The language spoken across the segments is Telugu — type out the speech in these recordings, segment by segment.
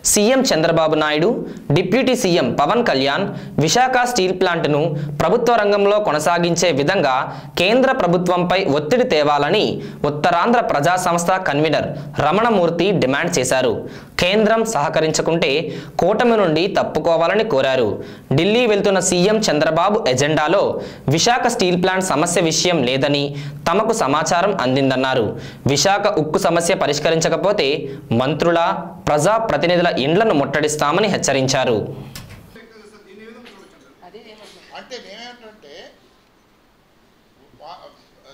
CM Chandrababu Naidu, deputy CM Pawan Kalyan Visakha steel ప్లాంట్ను ప్రభుత్వ రంగంలో కొనసాగించే విధంగా కేంద్ర ప్రభుత్వంపై ఒత్తిడి తేవాలని ఉత్తరాంధ్ర ప్రజా సంస్థ కన్వీనర్ రమణమూర్తి డిమాండ్ చేశారు. కేంద్రం సహకరించకుంటే కూటమి నుండి తప్పుకోవాలని కోరారు. ఢిల్లీ వెళ్తున్న సీఎం చంద్రబాబు ఎజెండాలో విశాఖ స్టీల్ ప్లాంట్ సమస్య విషయం లేదని తమకు సమాచారం అందిందన్నారు. విశాఖ ఉక్కు సమస్య పరిష్కరించకపోతే మంత్రుల, ప్రజా ప్రతినిధుల ఇండ్లను ముట్టడిస్తామని హెచ్చరించారు. అంటే మేమేంటంటే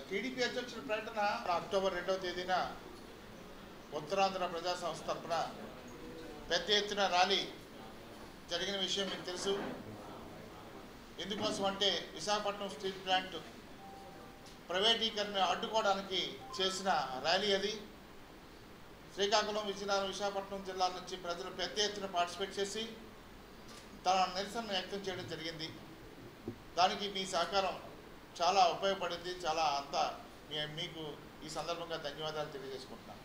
టీడీపీ అధ్యక్షుడి ప్రకటన అక్టోబర్ 2వ తేదీన ఉత్తరాంధ్ర ప్రజా సంస్థ తరఫున పెద్ద ఎత్తున ర్యాలీ జరిగిన విషయం మీకు తెలుసు. ఎందుకోసం అంటే విశాఖపట్నం స్టీల్ ప్లాంట్ ప్రైవేటీకరణ అడ్డుకోవడానికి చేసిన ర్యాలీ అది. శ్రీకాకుళం, విజయనగరం, విశాఖపట్నం జిల్లాల నుంచి ప్రజలు పెద్ద ఎత్తున పార్టిసిపేట్ చేసి తన నిరసన వ్యక్తం చేయడం జరిగింది. దానికి మీ సహకారం చాలా ఉపయోగపడింది. చాలా అంతా మీకు ఈ సందర్భంగా ధన్యవాదాలు తెలియజేసుకుంటున్నాను.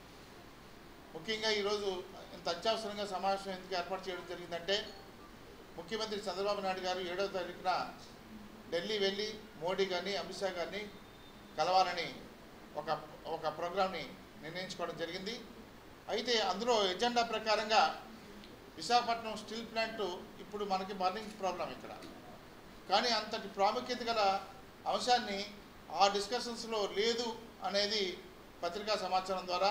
ముఖ్యంగా ఈరోజు ఇంత అత్యవసరంగా సమావేశం ఎందుకు ఏర్పాటు చేయడం జరిగిందంటే, ముఖ్యమంత్రి చంద్రబాబు నాయుడు గారు 7వ తారీఖున ఢిల్లీ వెళ్ళి మోడీ గారిని, అమిత్ షా గారిని కలవాలని ఒక ప్రోగ్రామ్ని నిర్ణయించుకోవడం జరిగింది. అయితే అందులో ఎజెండా ప్రకారంగా విశాఖపట్నం స్టీల్ ప్లాంటు ఇప్పుడు మనకి బర్నింగ్ ప్రాబ్లం ఇక్కడ, కానీ అంతటి ప్రాముఖ్యత గల అంశాన్ని ఆ డిస్కషన్స్లో లేదు అనేది పత్రికా సమాచారం ద్వారా,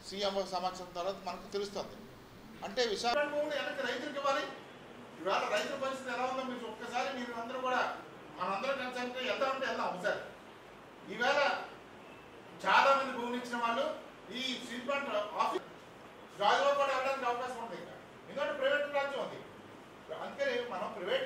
సీఎంఓ సమాచారం ద్వారా మనకు తెలుస్తుంది. అంటే విశాఖపట్నం వెనక్కి రైతులకు ఇవ్వాలి. ఇవాళ రైతుల పరిస్థితి ఎలా ఉందో మీరు ఒక్కసారి మీరు అందరూ కూడా మనందరం కలిసి అంటే వెళ్దామంటే వెళ్దాం ఒకసారి. ఈవేళ చాలా మంది భూమిని ఇచ్చిన వాళ్ళు ఈ స్టీల్ ప్లాంట్ ఆఫీస్ గాజులో కూడా వెళ్ళడానికి అవకాశం ఉంది. ఎందుకంటే ప్రైవేట్ రాజ్యం ఉంది. అందుకని మనం ప్రైవేట్